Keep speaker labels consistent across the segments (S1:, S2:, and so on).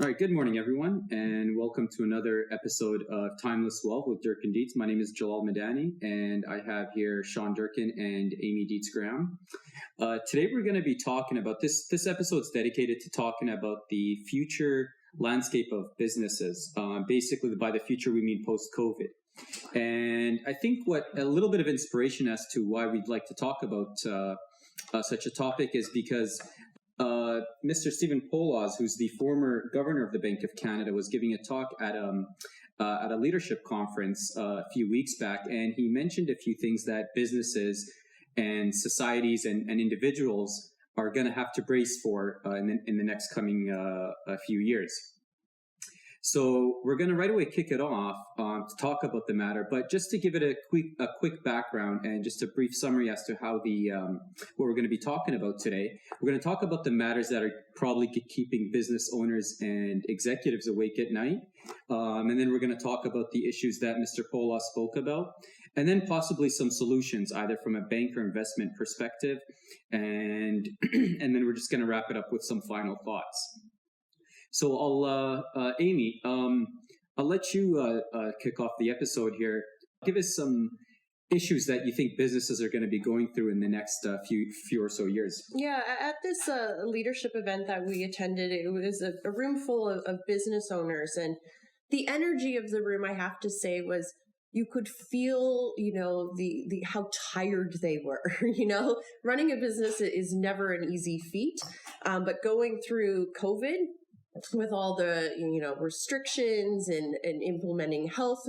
S1: All right, good morning, everyone, and welcome to another episode of Timeless Wealth with Durkin Dietz. My name is Jalal Madani, and I have here Sean Durkin and Amy Dietz-Graham. Today, we're going to be talking about this episode is dedicated to talking about the future landscape of businesses. Basically, by the future, we mean post-COVID. And I think what a little bit of inspiration as to why we'd like to talk about such a topic is because Mr. Stephen Poloz, who's the former governor of the Bank of Canada, was giving a talk at a leadership conference a few weeks back, and he mentioned a few things that businesses and societies and individuals are going to have to brace for in the next coming few years. So we're going to right away kick it off to talk about the matter, but just to give it a quick background and just a brief summary as to how what we're going to be talking about today. We're going to talk about the matters that are probably keeping business owners and executives awake at night, and then we're going to talk about the issues that Mr. Poloz spoke about, and then possibly some solutions either from a bank or investment perspective, and then we're just going to wrap it up with some final thoughts. So Amy, I'll let you kick off the episode here. Give us some issues that you think businesses are going to be going through in the next few or so years.
S2: Yeah, at this leadership event that we attended, it was a room full of business owners, and the energy of the room, I have to say, was you could feel, the how tired they were. Running a business is never an easy feat, but going through COVID, with all the, restrictions and implementing health,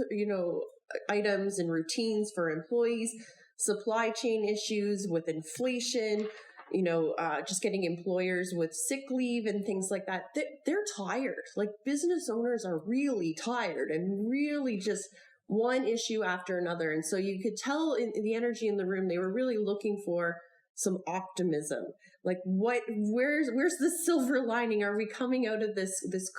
S2: items and routines for employees, supply chain issues with inflation, just getting employers with sick leave and things like that. They're tired. Like, business owners are really tired and really just one issue after another. And so you could tell in the energy in the room, they were really looking for some optimism. Like, where's the silver lining? Are we coming out of this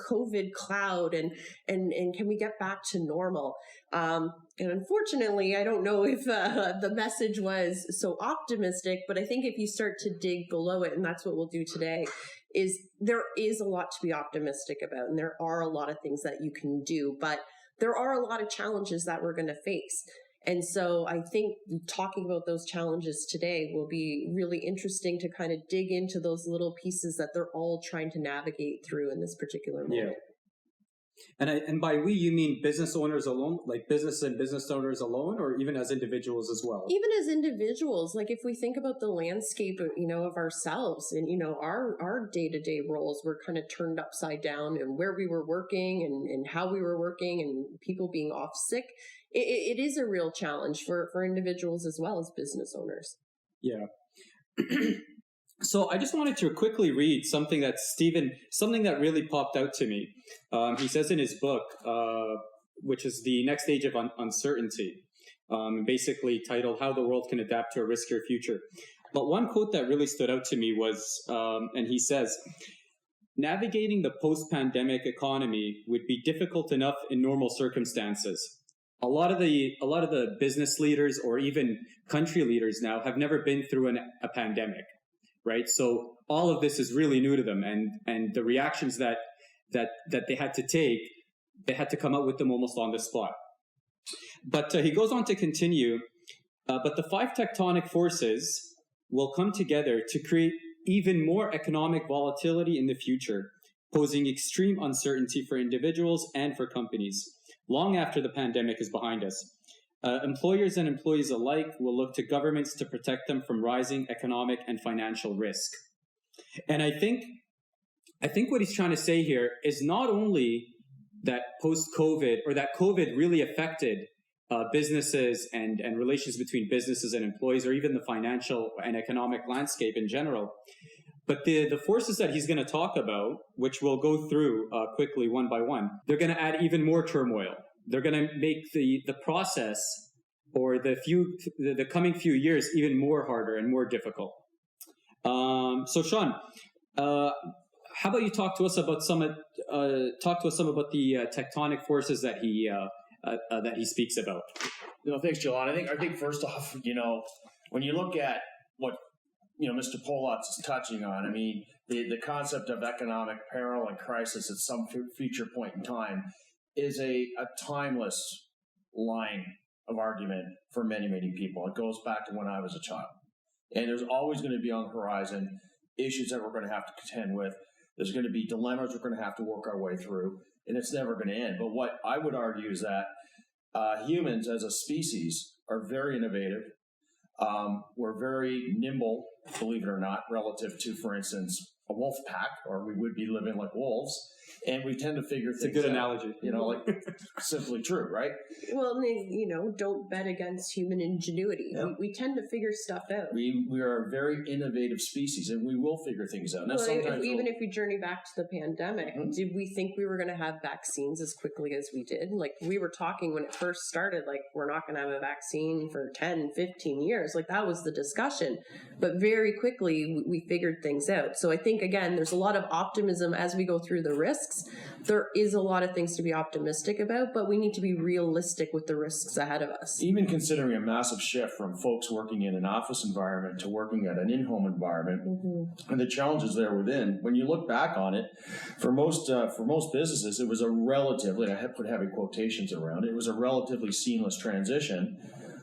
S2: COVID cloud and can we get back to normal? And unfortunately, I don't know if the message was so optimistic, but I think if you start to dig below it, and that's what we'll do today, is there is a lot to be optimistic about, and there are a lot of things that you can do, but there are a lot of challenges that we're going to face. And so I think talking about those challenges today will be really interesting to kind of dig into those little pieces that they're all trying to navigate through in this particular moment.
S1: Yeah. And by we, you mean business owners alone, like business and business owners alone, or even as individuals as well?
S2: Even as individuals, like if we think about the landscape, of ourselves and, our day-to-day roles were kind of turned upside down, and where we were working and how we were working and people being off sick. It is a real challenge for individuals as well as business owners.
S1: Yeah. So I just wanted to quickly read something that really popped out to me. He says in his book, which is The Next Stage of Uncertainty, basically titled How the World Can Adapt to a Riskier Future. But one quote that really stood out to me was, and he says, navigating the post-pandemic economy would be difficult enough in normal circumstances. A lot of the business leaders or even country leaders now have never been through a pandemic, right? So all of this is really new to them, and the reactions that they had to take, they had to come up with them almost on the spot. But he goes on to continue, but the 5 tectonic forces will come together to create even more economic volatility in the future, posing extreme uncertainty for individuals and for companies. Long after the pandemic is behind us, employers and employees alike will look to governments to protect them from rising economic and financial risk. And I think what he's trying to say here is not only that post-COVID, or that COVID really affected businesses and relations between businesses and employees, or even the financial and economic landscape in general, but the forces that he's going to talk about, which we'll go through quickly one by one, they're going to add even more turmoil. They're going to make the process or the coming few years even more harder and more difficult. So Sean, how about you talk to us about some about the tectonic forces that he speaks about?
S3: Thanks, Jalal. I think first off, when you look at what Mr. Poloz is touching on, the concept of economic peril and crisis at some future point in time is a timeless line of argument for many, many people. It goes back to when I was a child. And there's always going to be on the horizon issues that we're going to have to contend with. There's going to be dilemmas we're going to have to work our way through, and it's never going to end. But what I would argue is that humans as a species are very innovative. We're very nimble, believe it or not, relative to, for instance, a wolf pack, or we would be living like wolves. And we tend to figure things out.
S1: It's a good analogy.
S3: Like simply true, right?
S2: Well, don't bet against human ingenuity. Yeah. We tend to figure stuff out.
S3: We are a very innovative species, and we will figure things out. Now,
S2: even if we journey back to the pandemic, did we think we were going to have vaccines as quickly as we did? Like, we were talking when it first started, like, we're not going to have a vaccine for 10, 15 years. Like, that was the discussion. But very quickly, we figured things out. So I think, again, there's a lot of optimism as we go through the risks. There is a lot of things to be optimistic about, but we need to be realistic with the risks ahead of us.
S3: Even considering a massive shift from folks working in an office environment to working at an in-home environment, and the challenges there within, when you look back on it, for most businesses, it was a relatively, and I have put heavy quotations around it, it was a relatively seamless transition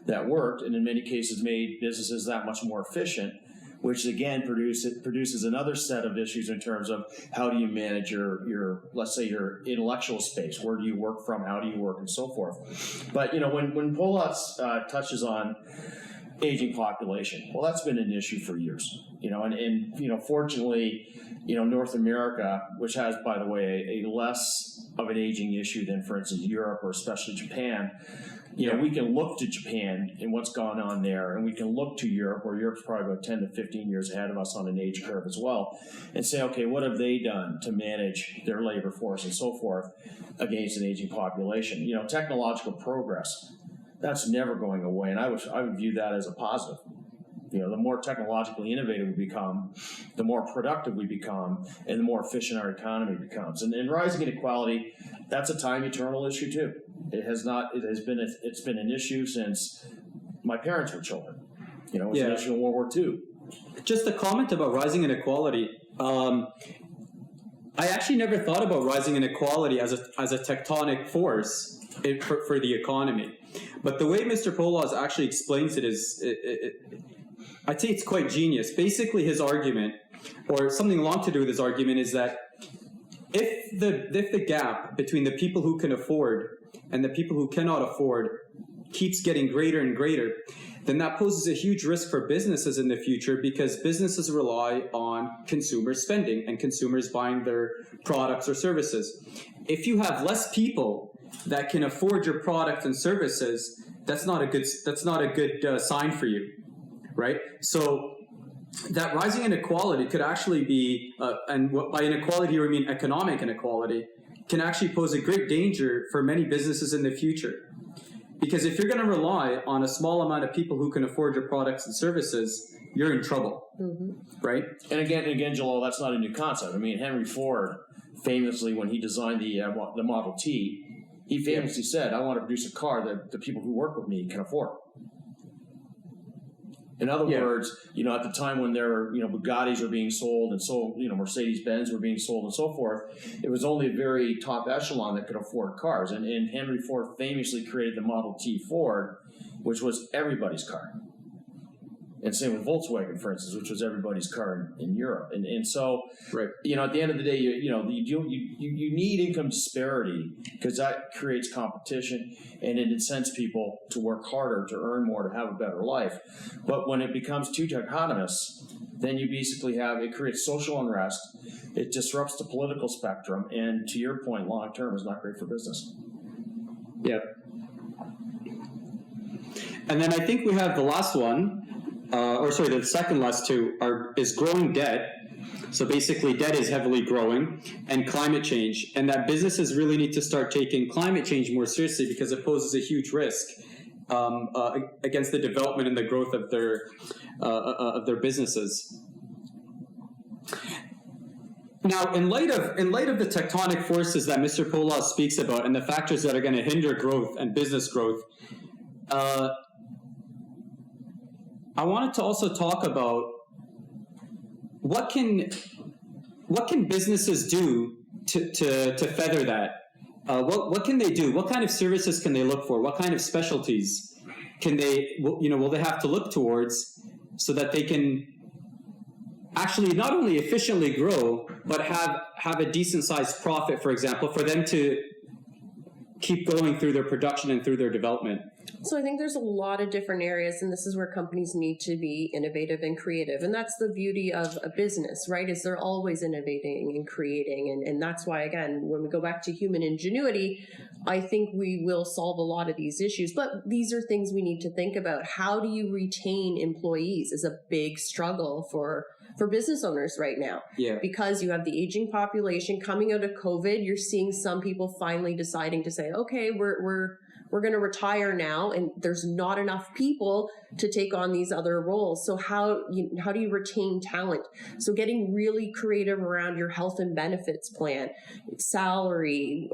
S3: that worked, and in many cases made businesses that much more efficient, which again produces another set of issues in terms of how do you manage your let's say your intellectual space, where do you work from, how do you work, and so forth. But when Poloz touches on aging population, well, that's been an issue for years. And fortunately, North America, which has, by the way, a less of an aging issue than, for instance, Europe or especially Japan. We can look to Japan and what's gone on there, and we can look to Europe, where Europe's probably about 10 to 15 years ahead of us on an age curve as well, and say, okay, what have they done to manage their labor force and so forth against an aging population? Technological progress, that's never going away, and I would view that as a positive. The more technologically innovative we become, the more productive we become, and the more efficient our economy becomes. And rising inequality, that's a time eternal issue too. It's been an issue since my parents were children. It was an issue in World War II.
S1: Just a comment about rising inequality. I actually never thought about rising inequality as a tectonic force for the economy. But the way Mr. Poloz actually explains it is, I'd say it's quite genius. Basically, his argument, or something along to do with his argument, is that if the gap between the people who can afford and the people who cannot afford keeps getting greater and greater, then that poses a huge risk for businesses in the future, because businesses rely on consumer spending and consumers buying their products or services. If you have less people that can afford your products and services, that's not a good sign for you, right? So that rising inequality could actually be, and by inequality we mean economic inequality, can actually pose a great danger for many businesses in the future. Because if you're going to rely on a small amount of people who can afford your products and services, you're in trouble, right?
S3: And again, Jalal, that's not a new concept. I mean, Henry Ford famously, when he designed the Model T, he famously said, "I want to produce a car that the people who work with me can afford." In other words, at the time when there were, Bugattis were being sold, and so, Mercedes-Benz were being sold and so forth, it was only a very top echelon that could afford cars. And Henry Ford famously created the Model T Ford, which was everybody's car. And same with Volkswagen, for instance, which was everybody's car in Europe. And so,
S1: right.
S3: At the end of the day, you need income disparity, because that creates competition and it incents people to work harder, to earn more, to have a better life. But when it becomes too dichotomous, then you basically it creates social unrest. It disrupts the political spectrum. And to your point, long term is not great for business.
S1: Yeah. And then I think we have the last one. The second last two is growing debt. So basically debt is heavily growing, and climate change, and that businesses really need to start taking climate change more seriously, because it poses a huge risk against the development and the growth of their businesses. Now, in light of the tectonic forces that Mr. Poloz speaks about and the factors that are going to hinder growth and business growth, I wanted to also talk about what can what can businesses do to feather that? What can they do? What kind of services can they look for? What kind of specialties can they, will they have to look towards so that they can actually not only efficiently grow, but have a decent sized profit, for example, for them to keep going through their production and through their development?
S2: So I think there's a lot of different areas, and this is where companies need to be innovative and creative. And that's the beauty of a business, right? Is they're always innovating and creating. And that's why, again, when we go back to human ingenuity, I think we will solve a lot of these issues. But these are things we need to think about. How do you retain employees is a big struggle for business owners right now.
S1: Yeah.
S2: Because you have the aging population coming out of COVID, you're seeing some people finally deciding to say, okay, we're going to retire now, and there's not enough people to take on these other roles. So how do you retain talent? So getting really creative around your health and benefits plan, salary,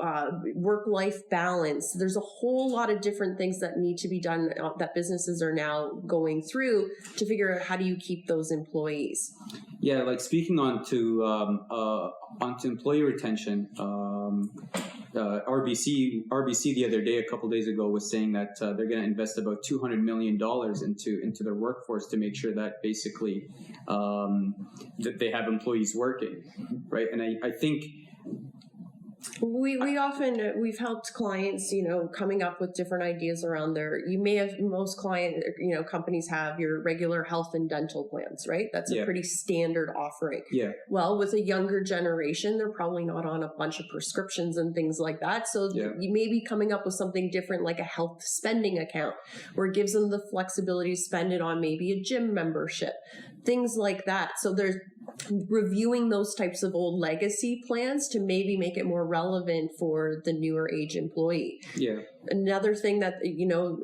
S2: work-life balance. There's a whole lot of different things that need to be done that businesses are now going through to figure out how do you keep those employees.
S1: Yeah, like speaking onto employee retention, RBC the other day, a couple days ago, was saying that they're going to invest about $200 million into their workforce to make sure that basically that they have employees working, right? And I think
S2: we've helped clients, coming up with different ideas around most companies have your regular health and dental plans, right? That's a pretty standard offering.
S1: Yeah.
S2: Well, with a younger generation, they're probably not on a bunch of prescriptions and things like that. So you may be coming up with something different, like a health spending account, where it gives them the flexibility to spend it on maybe a gym membership, things like that. So there's reviewing those types of old legacy plans to maybe make it more relevant for the newer age employee.
S1: Yeah.
S2: Another thing that,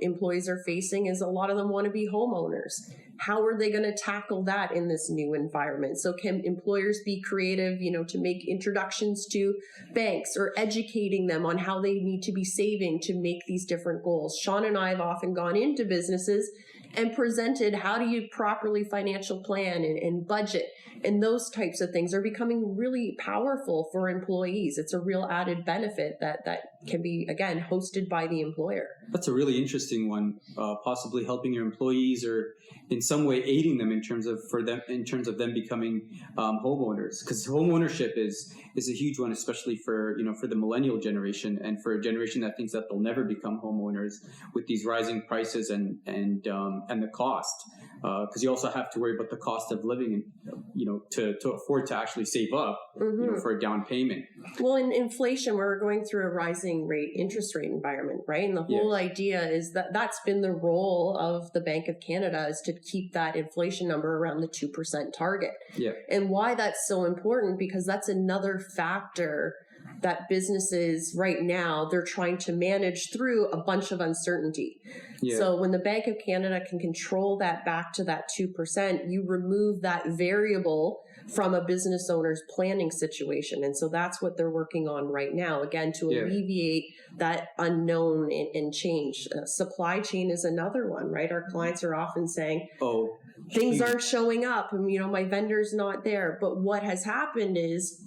S2: employees are facing is a lot of them want to be homeowners. How are they going to tackle that in this new environment? So can employers be creative, to make introductions to banks or educating them on how they need to be saving to make these different goals? Sean and I have often gone into businesses and presented how do you properly financial plan and budget, and those types of things are becoming really powerful for employees. It's a real added benefit that can be, again, hosted by the employer.
S1: That's a really interesting one, possibly helping your employees or in some way aiding them in terms of them becoming homeowners, because homeownership is a huge one, especially for the millennial generation and for a generation that thinks that they'll never become homeowners with these rising prices and the cost, because you also have to worry about the cost of living and to afford to actually save up for a down payment.
S2: Well, in inflation, we're going through a rising interest rate environment, right? And the whole idea is that that's been the role of the Bank of Canada, is to keep that inflation number around the 2% target.
S1: Yeah. And
S2: why that's so important, because that's another factor that businesses right now, they're trying to manage through a bunch of uncertainty. Yeah. So when the Bank of Canada can control that back to that 2%, you remove that variable from a business owner's planning situation. And so that's what they're working on right now, again, to alleviate that unknown and change. Supply chain is another one, right? Our clients are often saying, things aren't showing up, and, my vendor's not there. But what has happened is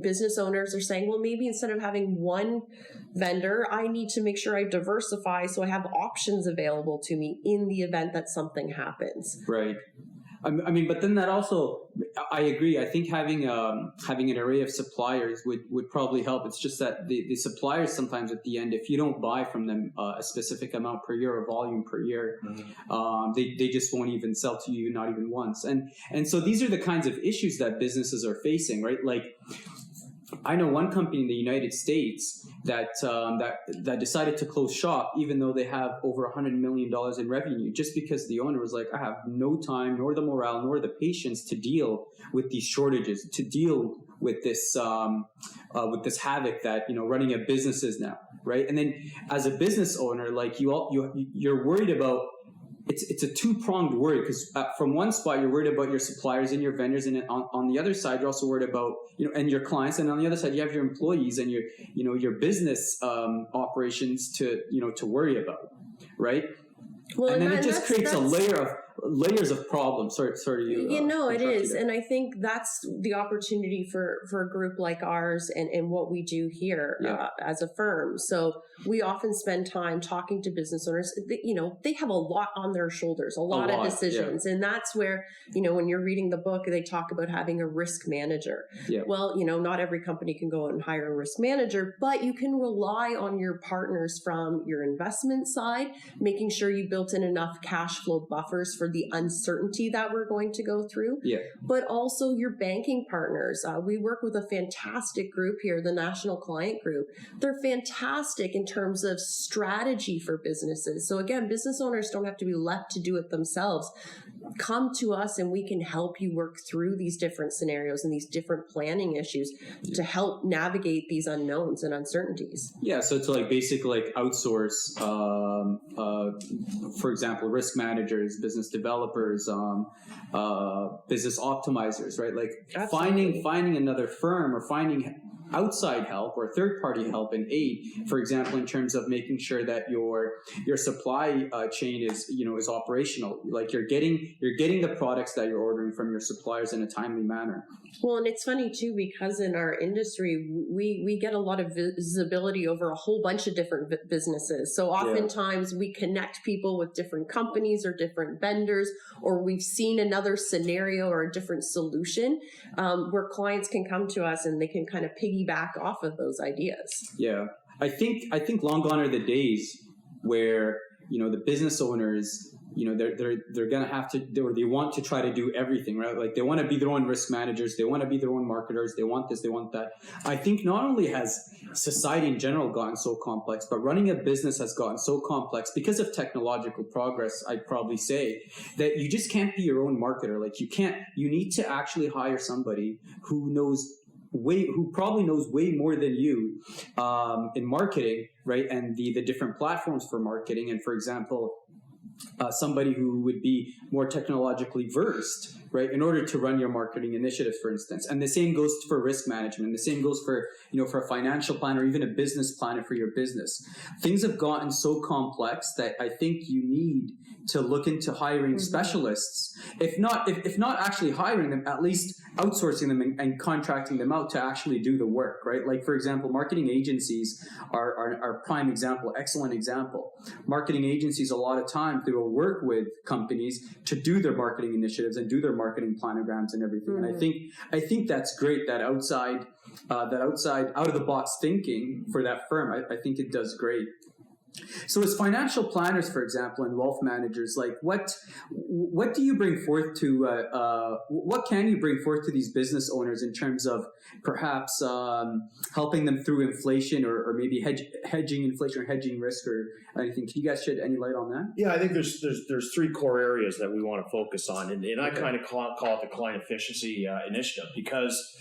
S2: business owners are saying, well, maybe instead of having one vendor, I need to make sure I diversify so I have options available to me in the event that something happens.
S1: Right. I mean, but then that also, I agree. I think having an array of suppliers would probably help. It's just that the suppliers sometimes at the end, if you don't buy from them a specific amount per year or volume per year, they just won't even sell to you, not even once. And so these are the kinds of issues that businesses are facing, right? Like, I know one company in the United States that decided to close shop, even though they have over $100 million in revenue, just because the owner was like, I have no time, nor the morale, nor the patience to deal with these shortages, to deal with this havoc that running a business is now, right? And then as a business owner, like you're worried about. It's a two-pronged worry, because from one spot you're worried about your suppliers and your vendors, and on the other side you're also worried about and your clients, and on the other side you have your employees and your business operations to worry about, right? Well, and then it just creates a layer layers of problems. Sorry to
S2: it is. And I think that's the opportunity for a group like ours and what we do here as a firm. So we often spend time talking to business owners. They have a lot on their shoulders, a lot of decisions. And that's where, when you're reading the book, they talk about having a risk manager. Yeah. Well, not every company can go out and hire a risk manager, but you can rely on your partners from your investment side, making sure you built in enough cash flow buffers for the uncertainty that we're going to go through. Yeah. But also your banking partners. We work with a fantastic group here, the National Client Group. They're fantastic in terms of strategy for businesses. So again, business owners don't have to be left to do it themselves. Come to us and we can help you work through these different scenarios and these different planning issues to help navigate these unknowns and uncertainties.
S1: Yeah, so to basically outsource, for example, risk managers, business developers, business optimizers, right? Finding another firm or finding outside help or third-party help and aid, for example, in terms of making sure that your supply chain is operational. Like you're getting the products that you're ordering from your suppliers in a timely manner.
S2: Well, and it's funny too, because in our industry, we get a lot of visibility over a whole bunch of different businesses. So oftentimes we connect people with different companies or different vendors, or we've seen another scenario or a different solution where clients can come to us and they can kind of piggyback off of those ideas.
S1: Yeah. I think long gone are the days where, the business owners, they're going to have to, or they want to try to do everything, right? Like they want to be their own risk managers. They want to be their own marketers. They want this, they want that. I think not only has society in general gotten so complex, but running a business has gotten so complex because of technological progress, I'd probably say, that you just can't be your own marketer. Like you need to actually hire somebody who probably knows way more than you in marketing, right? And the different platforms for marketing. And for example, somebody who would be more technologically versed, right, in order to run your marketing initiatives, for instance. And the same goes for risk management. The same goes for, for a financial plan or even a business planner for your business. Things have gotten so complex that I think you need to look into hiring specialists, if not actually hiring them, at least outsourcing them and contracting them out to actually do the work, right? Like, for example, marketing agencies are prime example, excellent example. Marketing agencies a lot of times, they will work with companies to do their marketing initiatives and do their marketing planograms and everything. And I think that's great, that outside out of the box thinking for that firm. I think it does great. So as financial planners, for example, and wealth managers, like what do you bring forth to what can you bring forth to these business owners in terms of perhaps helping them through inflation or maybe hedging inflation or hedging risk or anything? Can you guys shed any light on that?
S3: Yeah, I think there's three core areas that we want to focus on, and I kind of call it the client efficiency initiative, because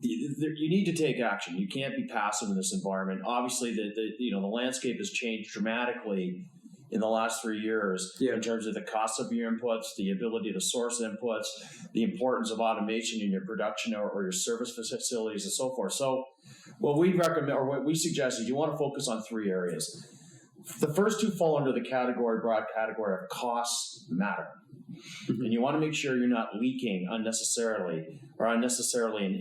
S3: you need to take action. You can't be passive in this environment. Obviously, the landscape has changed dramatically in the last 3 years in terms of the cost of your inputs, the ability to source inputs, the importance of automation in your production or your service facilities, and so forth. So, what we recommend or what we suggest is you want to focus on three areas. The first two fall under the broad category of costs matter. And you want to make sure you're not leaking unnecessarily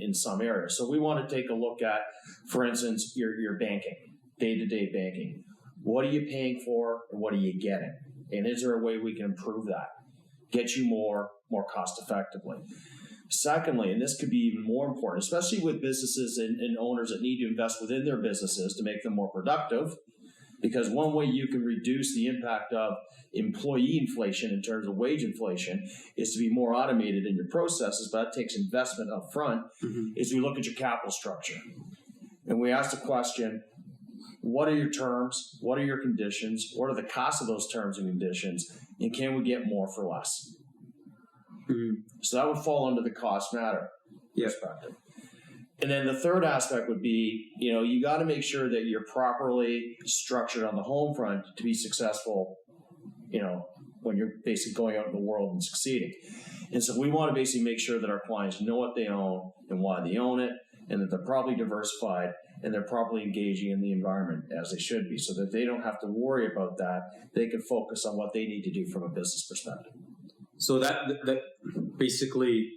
S3: in some areas. So we want to take a look at, for instance, your banking, day-to-day banking. What are you paying for and what are you getting? And is there a way we can improve that? Get you more cost effectively. Secondly, and this could be even more important, especially with businesses and owners that need to invest within their businesses to make them more productive, because one way you can reduce the impact of employee inflation in terms of wage inflation is to be more automated in your processes, but that takes investment up front, is we look at your capital structure. And we ask the question, what are your terms? What are your conditions? What are the costs of those terms and conditions? And can we get more for less? So that would fall under the cost matter perspective. And then the third aspect would be, you got to make sure that you're properly structured on the home front to be successful, when you're basically going out in the world and succeeding. And so we want to basically make sure that our clients know what they own and why they own it, and that they're properly diversified and they're properly engaging in the environment as they should be, so that they don't have to worry about that. They can focus on what they need to do from a business perspective.
S1: So that basically,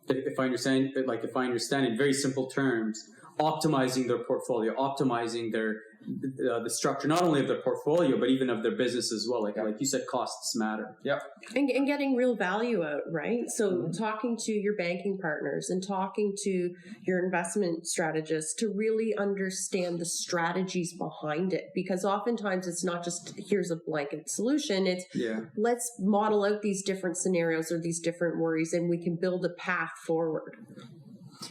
S1: if I understand in very simple terms, optimizing their portfolio, optimizing the structure, not only of their portfolio, but even of their business as well. Like you said, costs matter.
S3: Yep.
S2: And getting real value out, right? So talking to your banking partners and talking to your investment strategists to really understand the strategies behind it. Because oftentimes it's not just here's a blanket solution. It's let's model out these different scenarios or these different worries and we can build a path forward.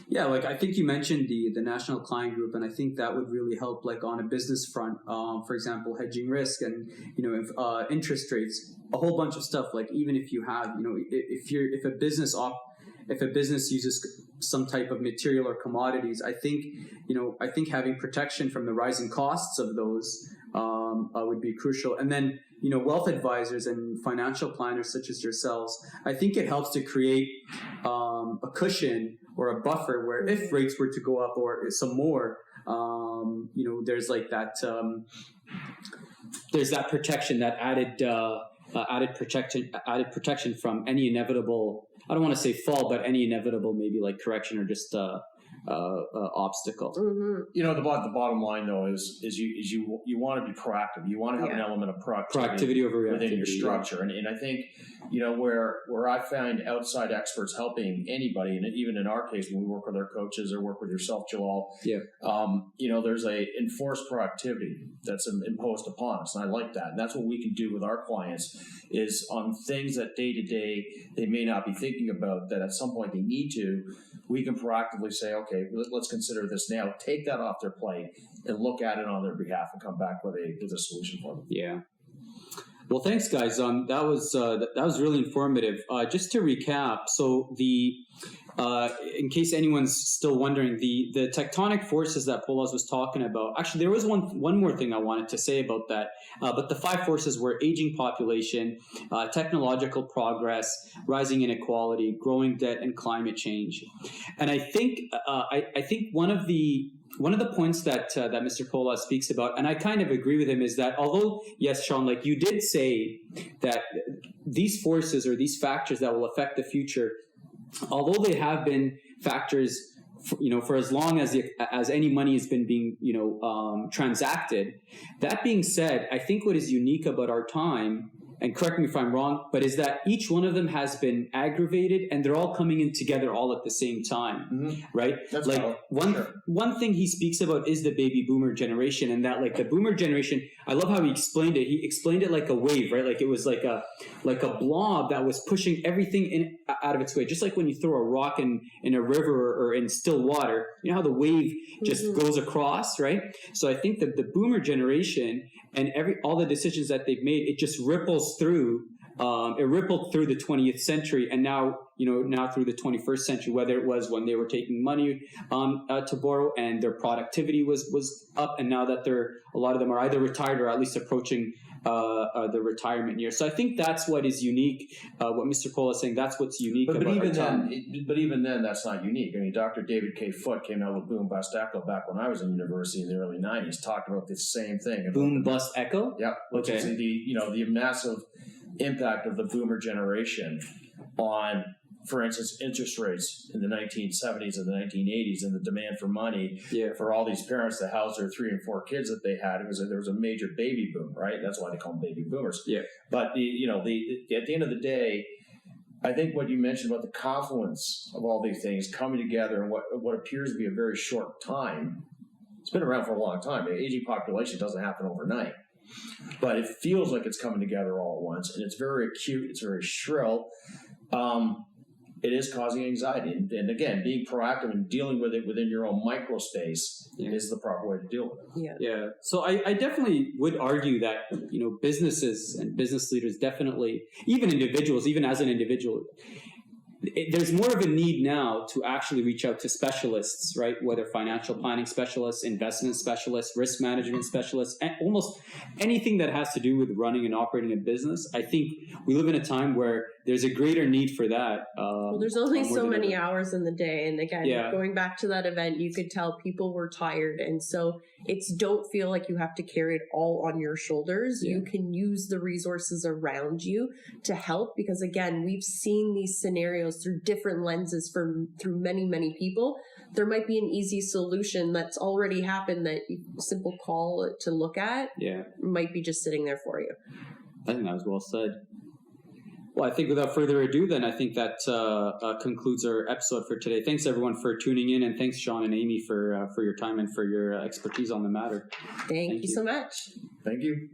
S1: Yeah, like I think you mentioned the National Client Group, and I think that would really help, like on a business front. For example, hedging risk and interest rates, a whole bunch of stuff. Like even if you have if a business uses some type of material or commodities, I think having protection from the rising costs of those would be crucial. And then wealth advisors and financial planners such as yourselves, I think it helps to create a cushion or a buffer where if rates were to go up or some more, there's like that there's that protection, that added protection from any inevitable, I don't want to say fall, but any inevitable maybe like correction or just obstacle.
S3: The bottom line though is you want to be proactive. You want to have an element of proactivity
S1: over
S3: within your structure. And I think where I find outside experts helping anybody, and even in our case when we work with our coaches or work with yourself, Jalal, there's a enforced proactivity that's imposed upon us, and I like that. And that's what we can do with our clients is on things that day to day they may not be thinking about, that at some point they need to. We can proactively say, okay, let's consider this now. Take that off their plate and look at it on their behalf and come back with a solution for them.
S1: Yeah. Well, thanks, guys. That was really informative. Just to recap, so in case anyone's still wondering, the tectonic forces that Poloz was talking about. Actually, there was one more thing I wanted to say about that. But the 5 forces were aging population, technological progress, rising inequality, growing debt, and climate change. And I think one of the points that Mr. Poloz speaks about, and I kind of agree with him, is that although, yes, Sean, like you did say that these forces or these factors that will affect the future, although they have been factors, for as long as any money has been being, transacted. That being said, I think what is unique about our time, and correct me if I'm wrong, but is that each one of them has been aggravated and they're all coming in together all at the same time, right?
S3: That's
S1: like
S3: valid.
S1: one thing he speaks about is the baby boomer generation, and that like the boomer generation, I love how he explained it. He explained it like a wave, right? Like it was like a blob that was pushing everything out of its way. Just like when you throw a rock in a river or in still water, you know how the wave just goes across, right? So I think that the boomer generation and all the decisions that they've made, it just ripples through. It rippled through the 20th century, and now through the 21st century. Whether it was when they were taking money to borrow and their productivity was up, and now that a lot of them are either retired or at least approaching the retirement year. So I think that's what is unique. What Mr. Poloz is saying, that's what's unique about our time.
S3: But even then, that's not unique. I mean, Dr. David K. Foote came out with Boom Bust Echo back when I was in university in the early 90s, talked about the same thing.
S1: Boom Bust Echo?
S3: Yeah, which is the massive impact of the boomer generation on, for instance, interest rates in the 1970s and the 1980s, and the demand for money for all these parents to house their 3 and 4 kids that they had. There was a major baby boom, right? That's why they call them baby boomers.
S1: Yeah.
S3: But at the end of the day, I think what you mentioned about the confluence of all these things coming together in what appears to be a very short time. It's been around for a long time. The aging population doesn't happen overnight. But it feels like it's coming together all at once, and it's very acute, it's very shrill. It is causing anxiety. And again, being proactive and dealing with it within your own microspace is the proper way to deal with it.
S1: Yeah. So I definitely would argue that, businesses and business leaders definitely, even individuals, even as an individual, there's more of a need now to actually reach out to specialists, right? Whether financial planning specialists, investment specialists, risk management specialists, and almost anything that has to do with running and operating a business. I think we live in a time where there's a greater need for that.
S2: Well, there's only
S1: more
S2: so
S1: than
S2: many
S1: ever.
S2: hours in the day. And again,
S1: Yeah.
S2: going back to that event, you could tell people were tired. And so it's don't feel like you have to carry it all on your shoulders.
S1: Yeah.
S2: You can use the resources around you to help, because again, we've seen these scenarios through different lenses through many, many people. There might be an easy solution that's already happened that you simple call to look at
S1: Yeah.
S2: might be just sitting there for you.
S1: I think that was well said. Well, I think without further ado, then I think that concludes our episode for today. Thanks everyone for tuning in, and thanks Sean and Amy for your time and for your expertise on the matter.
S2: Thank you so much.
S3: Thank you.